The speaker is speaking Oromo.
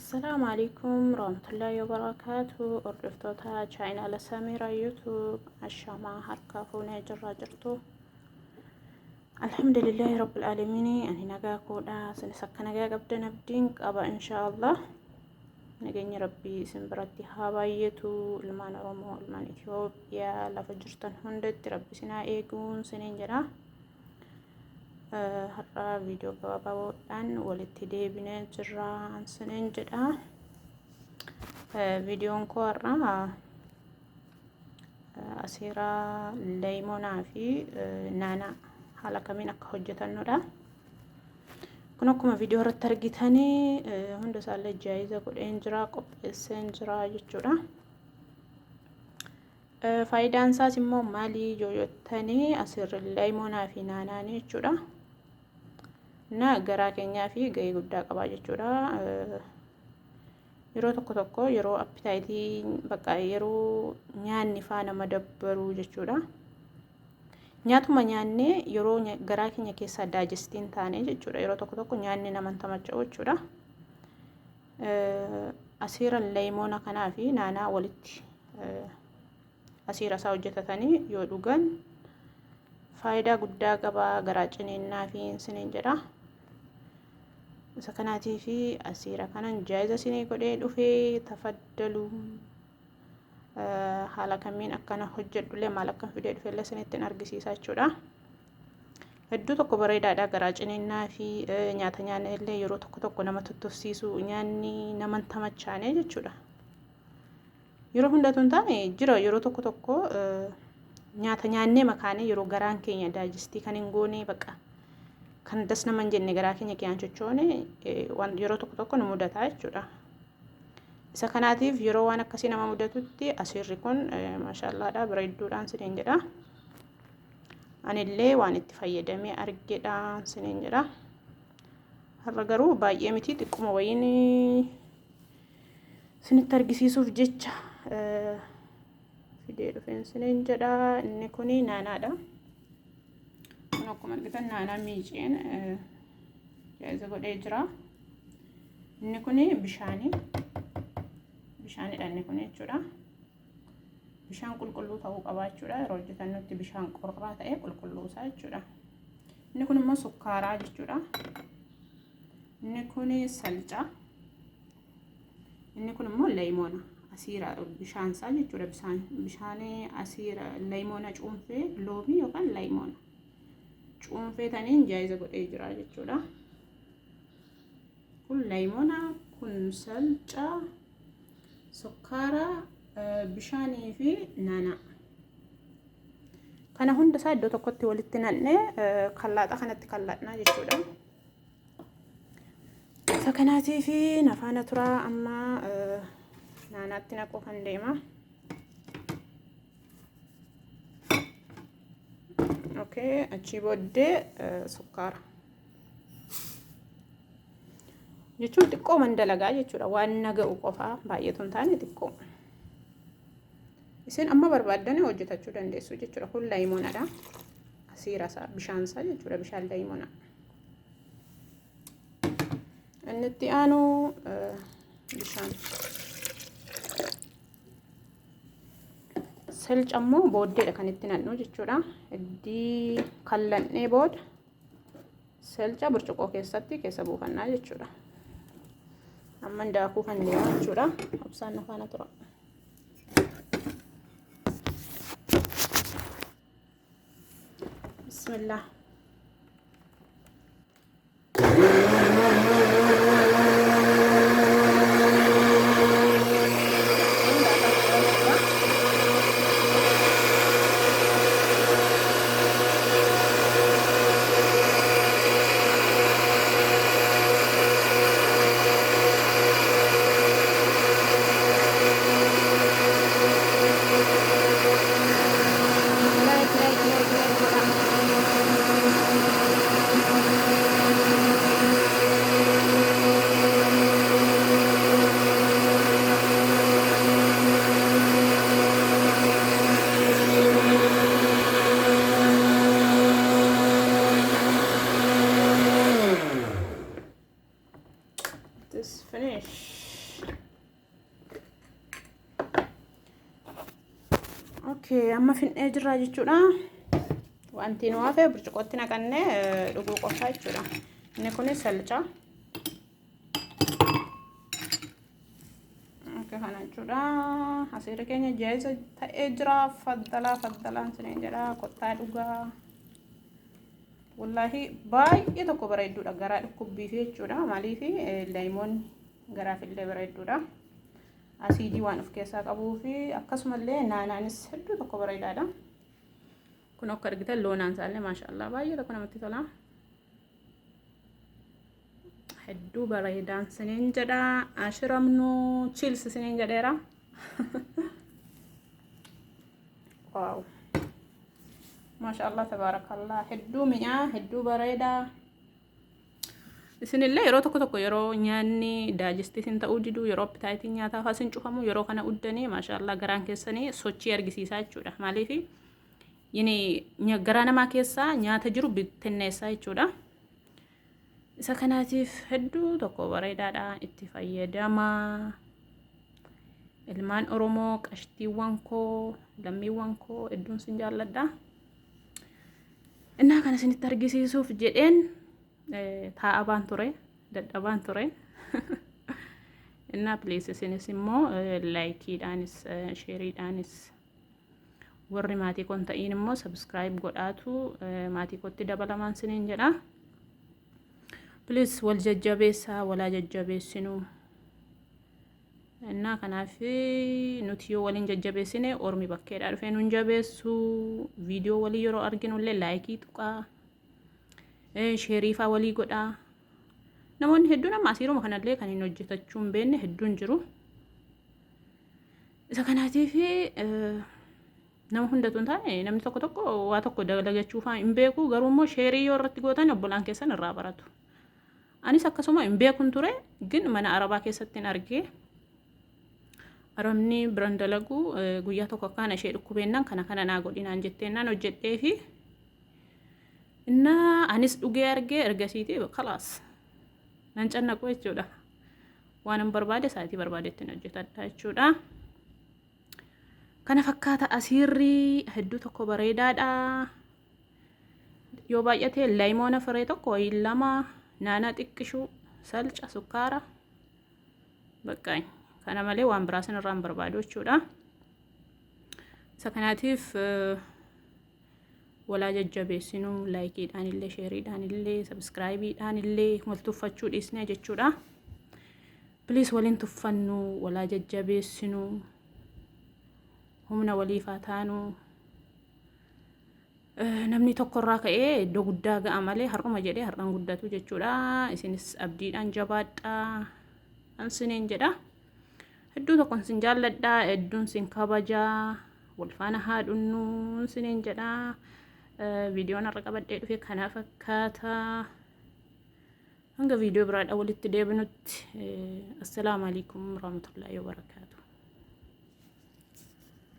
السلام عليكم ورحمة الله وبركاته. أردفتوتا channel سميرة يوتيوب الشمع هركا فونا جرا جرتو. الحمد لله رب العالمين. أني نجا كودا سنسك نجا قبل نبدين أبا إن شاء الله نجني ربي سنبرتي هوايتو المان رومو المان إثيوبيا لفجرتن هندت ربي سنا إيجون سنين جرا har'a viidiyoo gabaabaadhaan walitti deebinee jirra saniin jedha. Viidiyoon koo har'a asiiraa leemonaa fi naanaa haala kamiin akka hojjetannudha. Kun akkuma viidiyoo irratti argitanii hunda isaallee jaayiza godheen jira, qopheesseen jira jechuudha. Faayidaan isaas immoo maali yoo jettanii asirra leemonaa fi naanaanii jechuudha. Na garaa keenyaa fi gahee guddaa qaba jechuudha. Yeroo tokko tokko yeroo appetaayitii bakka yeroo nyaanni faa nama dabbaru jechuudha. Nyaatuma nyaannee yeroo garaa keenya keessaa daajestiin taane jechuudha. Yeroo tokko tokko nyaanni nama tamacha'u jechuudha. Asiira leemona kanaa fi naanaa walitti asiira isaa hojjetatanii yoo dhugan faayidaa guddaa qaba. Garaa ciniinnaa fi siniin jedha. Sakanatii fi asiira kanan jaayiza sinii godhee dhufee tafaddalu haala kamiin akkana hojjedhullee maal akkan fidee dhufeellee sinittiin argisiisaa jechuudha. Hedduu tokko bareedaadha. Garaa ciniinnaa fi nyaata nyaannellee yeroo tokko tokko nama tottofsiisu nyaanni nama tamachaane jechuudha. Yeroo hundatu hin taane jira yeroo tokko tokko nyaata nyaannee makaanii yeroo garaan keenya daajistii kan hin goone bakka kan das nama hin jenne garaa keenya kiyaan chochoone waan yeroo tokko tokko nu mudataa jechuudha. Isa kanaatiif yeroo waan akkasii nama mudatutti asiirri kun maashaallaadha bareedduudhaan siniin jedha. Anillee waan itti fayyadamee argedha siniin jedha. Har'a garuu baay'ee miti xiqquma wayiin sinitti argisiisuuf jecha fidee dhufeen siniin jedha. Inni kuni naanaadha. Akkuma argitan naanaa miiceen jaayiza godhee jira. Inni kuni bishaanidha inni kun jechuudha. Bishaan qulqulluu ta'uu qaba jechuudha. Yeroo hojjetannutti bishaan qorraa ta'e qulqulluusaa jechuudha. Inni kun immoo sukkaaraa jechuudha. Inni kuni salca. Inni kun immoo leemona asiira bishaan isaa jechuudha. Bishaan asiira leemona cuunfee loomii yookaan leemona cuunfeetaniin jaayiza godhee jira jechuudha. Kun leemona, kun salca, sukkaara, bishaanii fi naanaa. Kana hunda isaa iddoo tokkotti walitti nannee kallaaxa kanatti kallaadhnaa jechuudha. Isa kanaatii fi nafaana turaa amma naanaatti naquu kan deema. Okay, achi booddee sukkaara. Jechuun xiqqoo mandalagaa jechuudha. Waan naga'u qofaa baay'eetu hin taane xiqqoo. Isin amma barbaaddanii hojjetachuu dandeessu jechuudha. Kun leemonadha. Asiira isaa bishaan isaa jechuudha. Bishaan leemona. Inni itti aanu bishaan. Salca immoo booddeedha kan itti nannu jechuudha. Iddii kallannee booda salca burcuqoo keessatti keessa buufannaa jechuudha. Amma daakuu kan deemu jechuudha. Obsaan nu faana tura. Bismillah. This finish. Okay, amma finnee jirra jechuudha. Wanti nu hafe burcuqqootti naqannee dhuguu qofa jechuudha. Inni kun salca. Okay, kana jechuudha. Asiirri keenya jaayiza ta'ee jira. Faddalaan siniin jedha. Qottaa dhugaa. Wallahi baay'ee tokko bareedduudha. Garaa dhukkubbiif jechuudha. Maaliif leemoon garaaf illee bareedduudha. Asiidii waan of keessaa qabuu fi akkasumallee naanaanis hedduu tokko bareedaadha. Kun akka argitan loonaan isaallee maashaallah baay'ee tokko namatti tola. Hedduu bareedaan siniin jedha. Ashiramnu chilsi siniin jedheera. Waaw. Maashaallah tabaarakallah. Hedduu mi'aa, hedduu bareeda. Isinillee yeroo tokko yeroo nyaanni daajistiitiin ta'uu didu yeroo appitaayitiin nyaataa faasin cufamu yeroo kana uddanii maashaallah garaan keessanii sochii argisiisaa jechuudha. Maaliif garaa namaa keessaa nyaata jiru bittinneessaa jechuudha. Isa kanaatiif hedduu tokko bareedaadha itti fayyadama. Ilmaan Oromoo qashtiiwwan koo lammiiwwan koo hedduun sin jaalladha. Innaa kana isinitti argisiisuuf jedheen taa'abaan ture dadhabaan ture. Innaa please isinis immoo laayikiidhaanis sheeriidhaanis warri maatii kon ta'in immoo subscribe godhaatu maatii kotti dabalamaan siniin jedha. Please wal jajjabeessaa walaa jajjabeessinu. Innaa kanaaf nuti yoo waliin jajjabeessine ormi bakkeedhaa dhufee nuun jabeessu. Viidiyoo walii yeroo arginullee laayikii tuqaa. Sheeriifaa walii godhaa. Namoonni hedduun amma asiiruma kanallee kan hin hojjetachuu hin beekne hedduun jiru. Isa kanaatiif nama hundatu hin taane namni tokko waa tokko dalagachuuf hin beeku. Garuu immoo sheerii yoo irratti gootan obbolaan keessan irraa baratu. Anis akkasuma hin beekun ture gin mana arabaa keessatti hin argee. Arabni biraan dalagu guyyaa tokko akkaan ishee dhukkubeennan kana naa godhinaan jetteennaan hojjedhee fi anis dhugee argee ergasiitii khalaas nan cannaqu jechuudha. Waan hin barbaade sa'aatii barbaadetti hojjetadha jechuudha. Kana fakkaata asiirri hedduu tokko bareedaadha. Yoo baay'ate leemoona firee tokko wayii lama naanaa xiqqishuu salca sukkaara baqqaany. Kana malee waan biraa sanarraa hin barbaadu jechuudha. Isa kanaatiif walaa jajjabeessinu laayikiidhaan illee sheeriidhaan illee sabskraayibiidhaan illee wal tuffachuu dhiisne jechuudha. Please waliin tuffannu walaa jajjabeessinu humna waliif haa taanu. Namni tokkorraa ka'ee iddoo guddaa ga'a malee har'uma jedhee har'aan guddatu jechuudha. Isinis abdiidhaan jabaadhaa ansiniin jedha. Hedduu tokkon sin jaalladha, hedduun sin kabajaa, wal faana haa dhunnu siniin jedha. Viidiyoon har'a qabadhee dhufe kana fakkaata. Hanga viidiyoo biraadha walitti deebinutti. Assalaamu alaikum warahmatullahi wabarakatuh.